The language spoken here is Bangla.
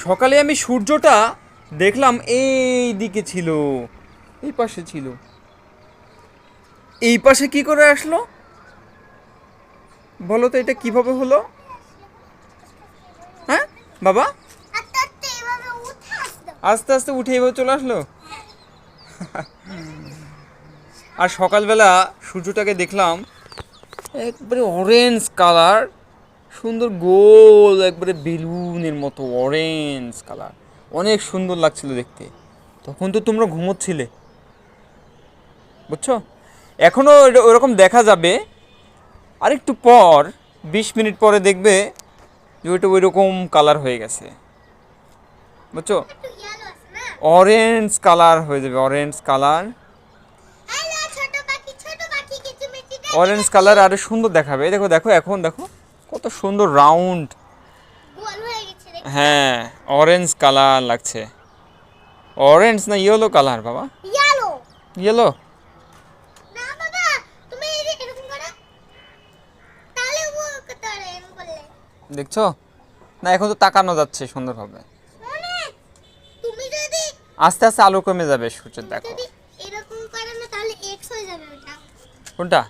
সকালে আমি সূর্যটা দেখলাম এই দিকে ছিল, এই পাশে ছিল। এই পাশে কি করে আসলো বলো তো, এটা কিভাবে হলো? হ্যাঁ বাবা, আস্তে আস্তে উঠে এভাবে চলে আসলো। আর সকালবেলা সূর্যটাকে দেখলাম একবারে অরেঞ্জ কালার, সুন্দর গোল, একবারে বেলুনের মতো অরেঞ্জ কালার, অনেক সুন্দর লাগছিল দেখতে। তখন তো তোমরা ঘুমোচ্ছিলে, বুঝছো? এখনও ওরকম দেখা যাবে, আর একটু পর 20 মিনিট পরে দেখবে যে ওইটা ওই রকম কালার হয়ে গেছে, বুঝছো? অরেঞ্জ কালার হয়ে যাবে, অরেঞ্জ কালার, অরেঞ্জ কালার আরো সুন্দর দেখাবে। এই দেখো দেখো, এখন দেখো কত সুন্দর রাউন্ড। হ্যাঁ, অরেঞ্জ কালার লাগছে। অরেঞ্জ না ইয়েলো কালার বাবা? ইয়েলো। দেখছো না, এখন তো তাকানো যাচ্ছে সুন্দরভাবে। আস্তে আস্তে আলো কমে যাবে সূর্যের, দেখো। কোনটা?